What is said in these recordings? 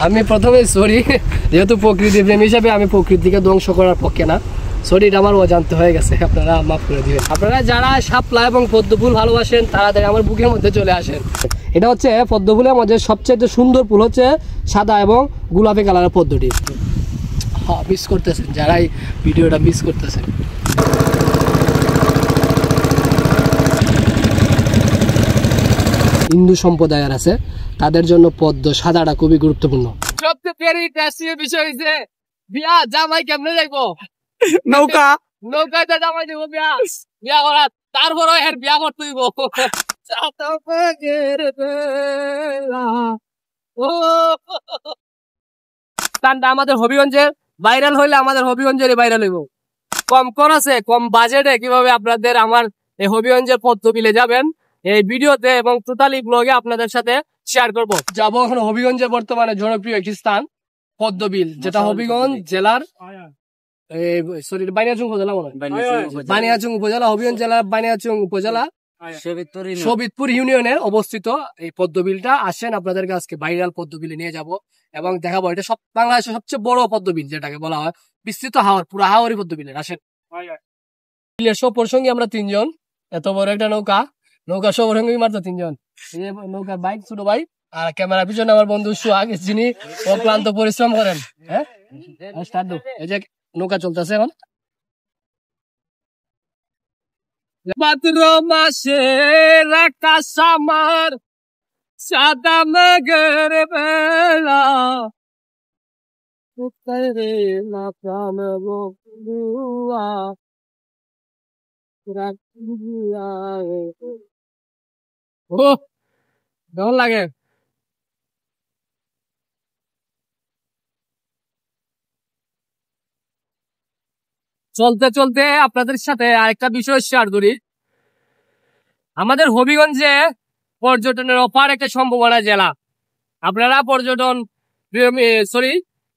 আমি প্রথমে সরি, যেহেতু প্রকৃতি প্রেম হিসাবে আমি প্রকৃতিকে ধ্বংস করার পক্ষে না, সরিটা আমার অজান্তে হয়ে গেছে, আপনারা মাফ করে দিবেন। আপনারা যারা শাপলা এবং পদ্মফুল ভালোবাসেন তাড়াতাড়ি আমার বুকের মধ্যে চলে আসেন। এটা হচ্ছে পদ্মফুলের মধ্যে সবচেয়ে সুন্দর ফুল হচ্ছে সাদা এবং গোলাপি কালারের পদ্মটি। হ্যাঁ, মিস করতেছেন যারা এই ভিডিওটা মিস করতেছেন। হিন্দু সম্প্রদায়ের আছে, তাদের জন্য পদ্ম সাদাটা খুবই গুরুত্বপূর্ণ। সবচেয়ে বিষয় হচ্ছে বিয়া জামাই কেমনে যাইবো, নৌকাতে জামাই দিব বিয়া করার, তারপরে এর বিয়া করতে হইব। গানটা আমাদের হবিগঞ্জের ভাইরাল হইলে আমাদের হবিগঞ্জের ভাইরাল হইব। কম খরচে কম বাজেটে কিভাবে আপনাদের আমার এই হবিগঞ্জের পদ্ম বিলে যাবেন এই ভিডিওতে এবং টোটালি ব্লগে আপনাদের সাথে শেয়ার করব। যাবো এখন হবিগঞ্জের বর্তমানে জনপ্রিয় একটি স্থান পদ্মবিল, যেটা হবিগঞ্জ জেলার বানিয়াচং উপজেলা, বানিয়াচং উপজেলা, হবিগঞ্জ জেলার বানিয়াচং উপজেলা সবিতপুর ইউনিয়নে অবস্থিত এই পদ্মবিলটা। আসেন, আপনাদেরকে আজকে ভাইরাল পদ্মবিলে নিয়ে যাব এবং দেখাবো এটা সব বাংলাদেশের সবচেয়ে বড় পদ্মবিল, যেটাকে বলা হয় বিস্তৃত হাওর, পুরা হাওরই পদ্মবিলের। আসেন, বিলের সফর সঙ্গী আমরা 3 জন, এত বড় একটা নৌকা সফর সঙ্গী মাত্র 3 জন। নৌকার বাইক ছোট ভাই, আর ক্যামেরার পিছনে আমার বন্ধু সুহাগ, যিনি অক্লান্ত পরিশ্রম করেন। হ্যাঁ, এই যে নৌকা চলতেছে এখন। ভাদ্র মাসের আকাশ আমার সাদা মেঘের বেলা, কেমন লাগে? চলতে চলতে আপনাদের সাথে আরেকটা বিষয় শেয়ার করি। আমাদের হবিগঞ্জে পর্যটনের অপার একটা সম্ভাবনা জেলা। আপনারা পর্যটন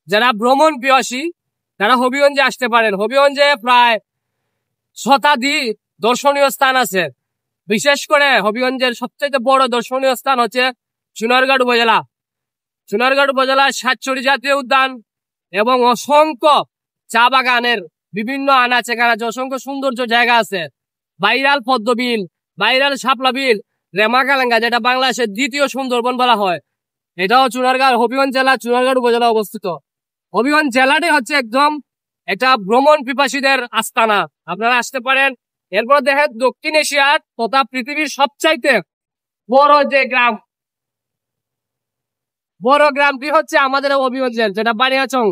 যারা ভ্রমণ পিয়াসী তারা হবিগঞ্জে আসতে পারেন। হবিগঞ্জে প্রায় শতাধিক দর্শনীয় স্থান আছে। বিশেষ করে হবিগঞ্জের সবচেয়ে বড় দর্শনীয় স্থান হচ্ছে চুনারঘাট উপজেলা। চুনারঘাট উপজেলার সাতচুরি জাতীয় উদ্যান এবং অসংখ্য চা বাগানের বিভিন্ন আনাচে কানাচে অসংখ্য সৌন্দর্য জায়গা আছে। ভাইরাল পদ্মবিল, ভাইরাল শাপলা বিল, রেমাকালেঙ্গা, যেটা বাংলাদেশের দ্বিতীয় সুন্দরবন বলা হয়, এটাও চুনারঘাট হবিগঞ্জ জেলা চুনারঘাট উপজেলা অবস্থিত। হবিগঞ্জ জেলাটি হচ্ছে একদম একটা ভ্রমণ পিপাসীদের আস্তানা, আপনারা আসতে পারেন। এরপর দেখেন দক্ষিণ এশিয়ার তথা পৃথিবীর সবচাইতে বড় যে বড় গ্রামটি হচ্ছে আমাদের হবিগঞ্জের, যেটা বানিয়াচং।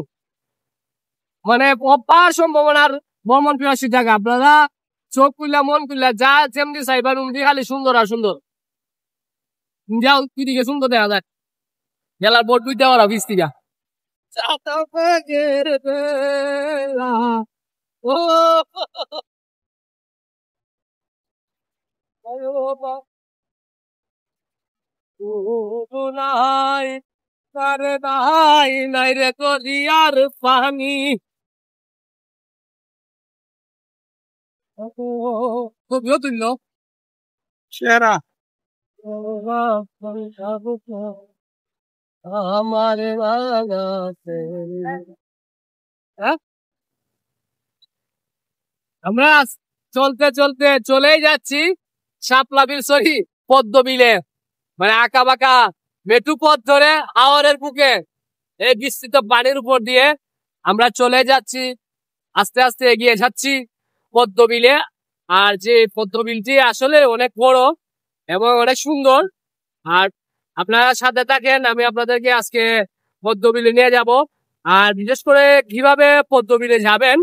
মানে অপার সম্ভাবনার ভ্রমণ পিপাসী জায়গা। আপনারা চোখ খুললা মন খুললা যা যেমনি চাইবা উমনি খালি সুন্দর আর সুন্দর। যাও দিকে সুন্দর দেখা যায়, জেলার বোর্ড দুই দেওয়ার অফিস থেকে। নাই রে করিয়ার পানি, কবিও তুলল সেরা আমার। আমরা চলতে চলতে চলেই যাচ্ছি শাপলা বিল পদ্মবিলে। মানে আঁকা বাঁকা মেটু পথ ধরে হাওরের বুকে এই বিস্তৃত পানির উপর দিয়ে আমরা চলে যাচ্ছি, আস্তে আস্তে এগিয়ে যাচ্ছি পদ্মবিলে। আর যে পদ্মবিলটি আসলে অনেক বড় এবং অনেক সুন্দর। আর আপনারা সাথে থাকেন, আমি আপনাদেরকে আজকে পদ্মবিলে নিয়ে যাব। আর বিশেষ করে কিভাবে পদ্মবিলে যাবেন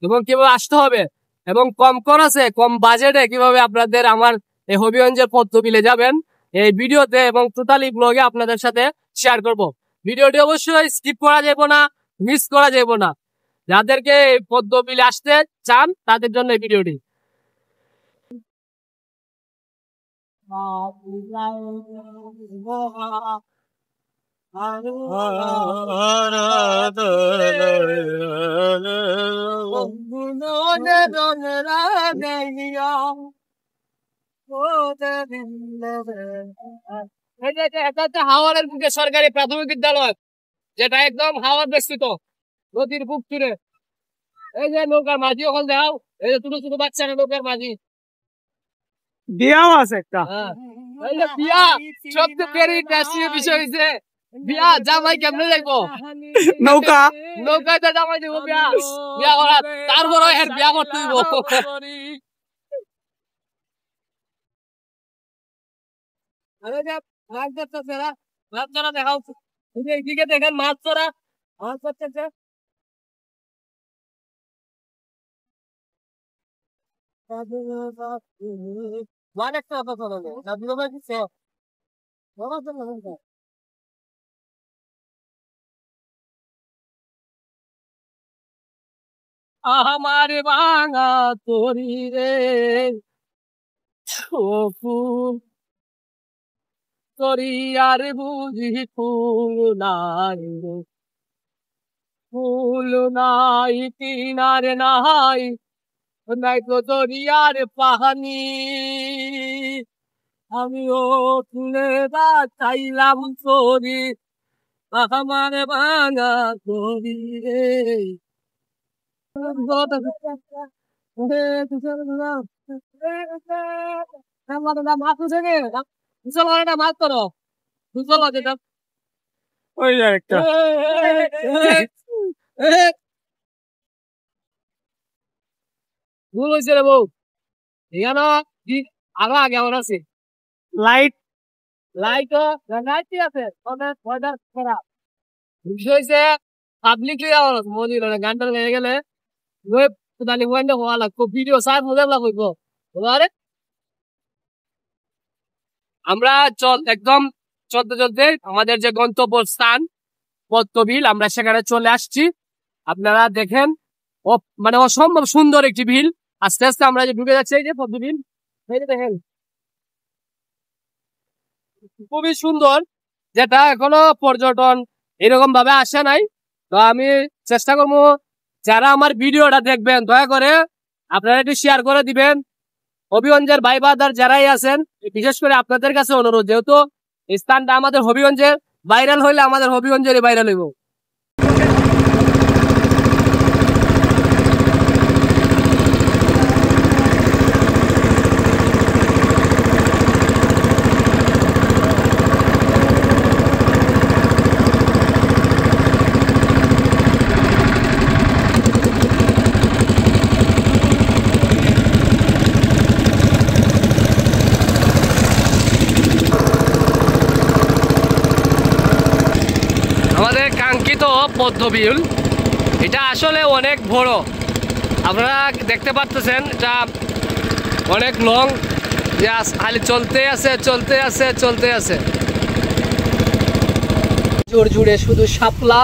এবং কিভাবে আসতে হবে এবং কম খরচে কম বাজেটে কিভাবে আপনাদের আমার এই হবিগঞ্জের পদ্মবিলে যাবেন এই ভিডিওতে এবং টোটালি ব্লগে আপনাদের সাথে শেয়ার করব। ভিডিওটি অবশ্যই স্কিপ করা যাবে না, মিস করা যাবে না। যাদেরকে এই পদ্মবিলে আসতে চান তাদের জন্য এই ভিডিওটি। এই যে এটা হচ্ছে হাওরের বুকে সরকারি প্রাথমিক বিদ্যালয়, যেটা একদম হাওর বেষ্টিত নদীর বুক জুড়ে। এই যে নৌকার মাঝি ওখানে দেখাও, এই যে ছোট ছোট বাচ্চারা নৌকার মাঝি। বিয়াও আছে একটা। এই যে বিয়া সবচেয়ে বিষয় হয়েছে বিয়া, জামাই কেমনে যাইবো নৌকা নৌকাতে জামাই দিব বিয়া বিয়া করা, তারপরে এর বিয়া করতে দিব। আরে যে মাছ ধরতেছে না, মাছ ধরা দেখাও, এই যে এইদিকে দেখেন মাছ ধরা, মাছ ধরতেছে। অনেক কথা দিচ্ছে আমার ভাঙা তরি রে ফুল তরি আর বুঝি ফুল নাই রে, ফুল নাই কিনার নাই, নাই তো দরিয়ার পাহানি। আমিও তুলে চাইলাম তরি, আমার ভাঙা তরি রে। মাছ করো যেটা ওই যে একটা ভুল হয়েছে রে বউ, এখানে আরো আগে আমার আছে লাইট লাইট লাইট আছে খারাপ বিষয় হয়েছে পাবলিকলি আমার মনে গানটা হয়ে গেলে দানি ওয়াইন্ডে হওয়া লাগবে ভিডিও সার মজা লাগবে। আরে আমরা একদম চলতে চলতে আমাদের যে গন্তব্য স্থান পদ্মবিল, আমরা সেখানে চলে আসছি। আপনারা দেখেন মানে অসম্ভব সুন্দর একটি বিল। আস্তে আস্তে আমরা যে ঢুকে যাচ্ছি এই যে পদ্মবিল, এই যে দেখেন খুবই সুন্দর, যেটা এখনো পর্যটন এরকম ভাবে আসে নাই। তো আমি চেষ্টা করবো যারা আমার ভিডিওটা দেখবেন দয়া করে আপনারা একটু শেয়ার করে দিবেন। হবিগঞ্জের ভাই বাদার যারাই আছেন, বিশেষ করে আপনাদের কাছে অনুরোধ, যেহেতু এই স্থানটা আমাদের হবিগঞ্জের, ভাইরাল হইলে আমাদের হবিগঞ্জেরই ভাইরাল হইব। আমাদের কাঙ্ক্ষিত পদ্মবিল, এটা আসলে অনেক বড়, আপনারা দেখতে পাচ্ছেন এটা অনেক লং, খালি চলতে আছে। জোর জুড়ে শুধু শাপলা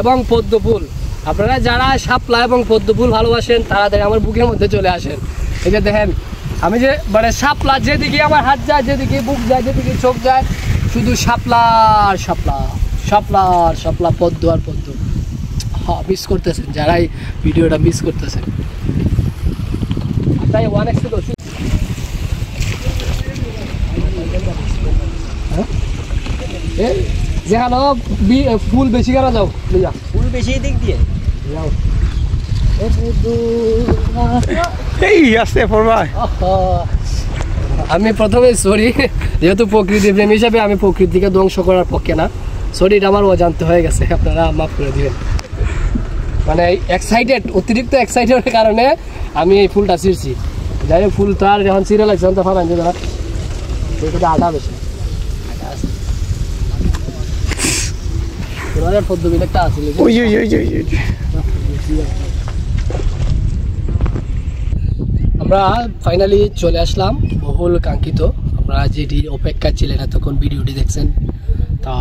এবং পদ্মফুল। আপনারা যারা শাপলা এবং পদ্মফুল ভালোবাসেন তারা আমার বুকের মধ্যে চলে আসেন। এই যে দেখেন আমি যে মানে শাপলা, যেদিকে আমার হাত যায়, যেদিকে বুক যায়, যেদিকে চোখ যায়, শুধু শাপলা আর শাপলা, শাপলা আর শাপলা, পদ্ম আর পদ্ম। হ্যাঁ, মিস করতেছেন যারাই ভিডিওটা মিস করতেছেন। তাই অনেক যেখানে ফুল বেশি কেন যাও, ফুল বেশি দিক দিয়ে যাও। এই আসতে পড়বাই। আমি প্রথমে সরি, যেহেতু প্রকৃতি প্রেম হিসাবে আমি প্রকৃতিকে ধ্বংস করার পক্ষে না, সরি এটা আমার অজান্ত হয়ে গেছে, আপনারা মাফ করে দিবেন। মানে অতিরিক্ত এক্সাইটেডের কারণে আমি এই ফুলটা ছিঁড়ছি। যাই হোক, ফুল তার যখন ছিঁড়ে লাগছে তখন ফান আনছে দাঁড়া, ওইটা আটা বেশি পদ্মবিল একটা আসলে। আমরা ফাইনালি চলে আসলাম বহুল কাঙ্ক্ষিত, আপনারা যেটি অপেক্ষা ছিলেন এতক্ষণ ভিডিওটি দেখছেন, তা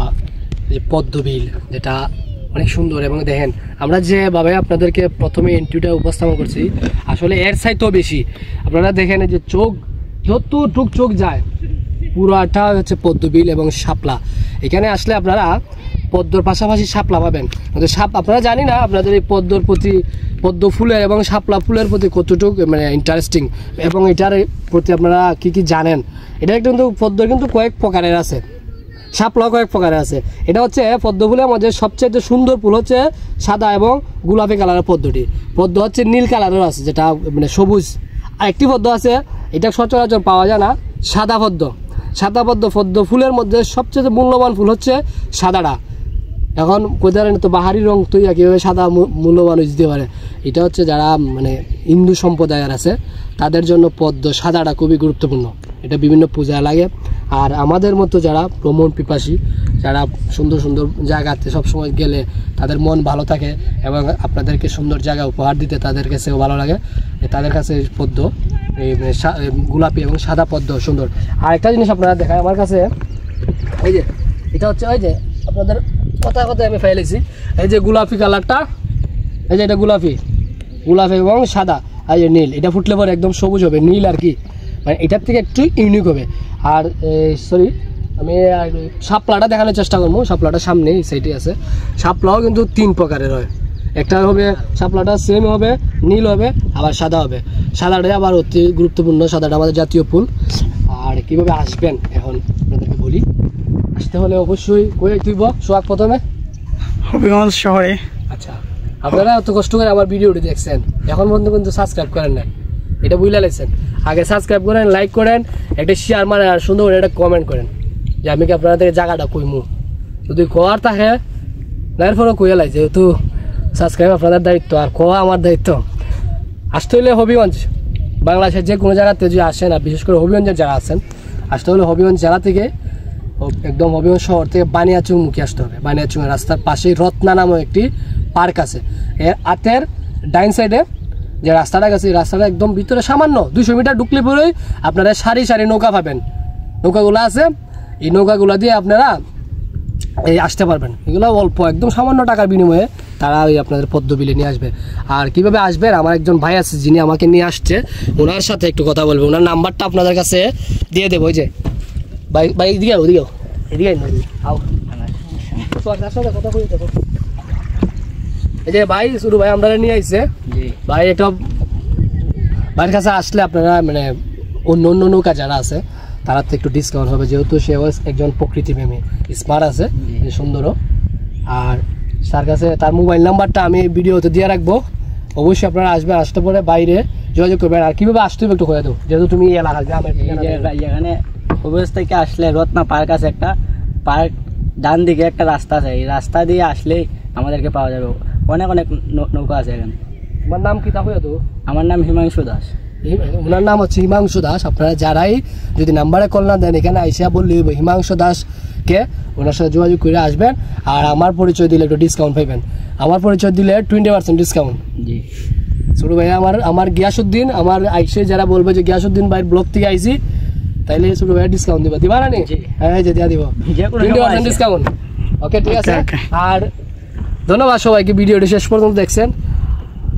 যে পদ্মবিল, যেটা অনেক সুন্দর। এবং দেখেন আমরা যেভাবে আপনাদেরকে প্রথমে এন্ট্রিটা উপস্থাপন করছি, আসলে এর চাইতেও বেশি। আপনারা দেখেন যে চোখ যতটুক চোখ যায় পুরাটা হচ্ছে পদ্মবিল এবং শাপলা। এখানে আসলে আপনারা পদ্মর পাশাপাশি শাপলা পাবেন। আপনারা জানি না আপনাদের এই পদ্মর প্রতি, পদ্ম ফুলের এবং শাপলা ফুলের প্রতি কতটুকু মানে ইন্টারেস্টিং, এবং এটার প্রতি আপনারা কি কি জানেন। এটা কিন্তু পদ্ম কিন্তু কয়েক প্রকারের আছে, শাপলা কয়েক প্রকারের আছে। এটা হচ্ছে পদ্ম ফুলের মধ্যে সবচেয়ে সুন্দর ফুল হচ্ছে সাদা এবং গোলাপি কালারের পদ্মটি। পদ্ম হচ্ছে নীল কালারের আছে, যেটা মানে সবুজ। আরেকটি পদ্ম আছে, এটা সচরাচর পাওয়া যায় না, সাদা পদ্ম। সাদা পদ্ম, পদ্ম ফুলের মধ্যে সবচেয়ে মূল্যবান ফুল হচ্ছে সাদাটা। এখন কোথায় তো বাহারি রং তৈরি কীভাবে সাদা মূল্যবান দিতে পারে, এটা হচ্ছে যারা মানে হিন্দু সম্প্রদায়ের আছে তাদের জন্য পদ্ম সাদাটা খুবই গুরুত্বপূর্ণ। এটা বিভিন্ন পূজায় লাগে। আর আমাদের মতো যারা ভ্রমণ পিপাসী, যারা সুন্দর সুন্দর জায়গাতে সবসময় গেলে তাদের মন ভালো থাকে এবং আপনাদেরকে সুন্দর জায়গা উপহার দিতে তাদের কাছেও ভালো লাগে, তাদের কাছে পদ্ম এই গোলাপি এবং সাদা পদ্ম সুন্দর। আর একটা জিনিস আপনারা দেখায় আমার কাছে, এই যে এটা হচ্ছে ওই যে আপনাদের কথা আমি ফেলেছি, এই যে গোলাপি কালারটা, এই যে এটা গোলাপি এবং সাদা, আর যে নীল, এটা ফুটলে পরে একদম সবুজ হবে, নীল আর কি, মানে এটার থেকে একটু ইউনিক হবে। আর সরি আমি শাপলাটা দেখানোর চেষ্টা করবো, শাপলাটা সামনে এই সাইডে আছে। শাপলাও কিন্তু 3 প্রকারের হয়, একটা হবে শাপলাটা সেম হবে, নীল হবে, আবার সাদা হবে। সাদাটাই আবার অতি গুরুত্বপূর্ণ, সাদাটা আমাদের জাতীয় ফুল। আর কীভাবে আসবেন এখন আপনাদেরকে বলি। আসতে হলে অবশ্যই কই তুইব সোহাগ প্রথমে হবিগঞ্জ শহরে। আচ্ছা, আপনারা এত কষ্ট করে আমার ভিডিওটি দেখছেন, এখন পর্যন্ত কিন্তু সাবস্ক্রাইব করেন নাই, এটা বুঝলে লাগছেন। আগে সাবস্ক্রাইব করেন, লাইক করেন, একটা শেয়ার মারেন, আর সুন্দর করে একটা কমেন্ট করেন যে আমি কি আপনাদের জায়গাটা কইমু। যদি কোয়ার থাকে না এরপরও কইয়া লাই, যেহেতু সাবস্ক্রাইব আপনাদের দায়িত্ব আর কোয়া আমার দায়িত্ব। আসতে হলে হবিগঞ্জ, বাংলাদেশের যে কোনো জায়গাতে যদি আসেন, আর বিশেষ করে হবিগঞ্জের যারা আছেন, আসতে হলে হবিগঞ্জ জেলা থেকে একদম হবিগঞ্জ শহর থেকে বানিয়াচুং মুখে আসতে হবে। বানিয়াচুংয়ের রাস্তার পাশেই রত্না নামক একটি পার্ক আছে। এর আতের ডাইন সাইডে যে রাস্তাটা গেছে, এই রাস্তাটা একদম ভিতরে সামান্য 200 মিটার ঢুকলে পরেই আপনারা সারি সারি নৌকা পাবেন। নৌকাগুলো আছে, এই নৌকাগুলো দিয়ে আপনারা এই আসতে পারবেন। এগুলো অল্প একদম সামান্য টাকার বিনিময়ে তারা ওই আপনাদের পদ্ম বিলে নিয়ে আসবে। আর কীভাবে আসবেন, আমার একজন ভাই আছে যিনি আমাকে নিয়ে আসছে, ওনার সাথে একটু কথা বলবো। ওনার নাম্বারটা আপনাদের কাছে দিয়ে দেবো। ওই যে ভাই এদিকে এদিকে আও, কথা বলি দেখো। এই যে ভাই শুরু ভাই আমরা নিয়ে আইছে ভাই, একটা ভাইয়ের কাছে আসলে আপনারা মানে অন্য নৌকা যারা আছে তারা তো একটু ডিসকাউন্ট হবে, যেহেতু সে একজন প্রকৃতিপ্রেমী, স্মার্ট আছে, সুন্দরও। আর তার কাছে তার মোবাইল নাম্বারটা আমি ভিডিওতে দিয়ে রাখবো, অবশ্যই আপনারা আসবেন। আসতে পরে বাইরে যোগাযোগ করবেন। আর কীভাবে আসতে হবে একটু করে দেবো, যেহেতু তুমি এলাকা গ্রামের এখানে হবিগঞ্জ থেকে আসলে রত্না পার্ক আছে, একটা পার্ক ডান দিকে একটা রাস্তা আছে, এই রাস্তা দিয়ে আসলেই আমাদেরকে পাওয়া যাবে। অনেক অনেক নৌকা আছে এখানে। তোমার নাম কি তা হয়ে তো? আমার নাম হিমাংশু দাস। ওনার নাম হচ্ছে হিমাংশু দাস। আপনারা যারাই যদি নাম্বারে কল না দেন, এখানে আইসা বললে হিমাংশু দাসকে, ওনার সাথে যোগাযোগ করে আসবেন। আর আমার পরিচয় দিলে একটু ডিসকাউন্ট পাইবেন। আমার পরিচয় দিলে 20% ডিসকাউন্ট। জি ছোটো ভাই আমার গিয়াসুদ্দিন, আমার আইসে যারা বলবে যে গিয়াসুদ্দিন ভাইয়ের ব্লগ থেকে আইসি, তাইলে ছোটো ভাইয়ের ডিসকাউন্ট দিবা না নি? হ্যাঁ, যে দিয়া দিব 20% ডিসকাউন্ট। ওকে, ঠিক আছে। আর ধন্যবাদ সবাইকে ভিডিওটি শেষ পর্যন্ত দেখছেন।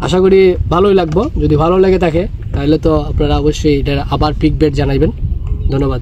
আশা করি ভালোই লাগবো। যদি ভালো লেগে থাকে তাহলে তো আপনারা অবশ্যই এটা আবার ফিডব্যাক জানাইবেন। ধন্যবাদ।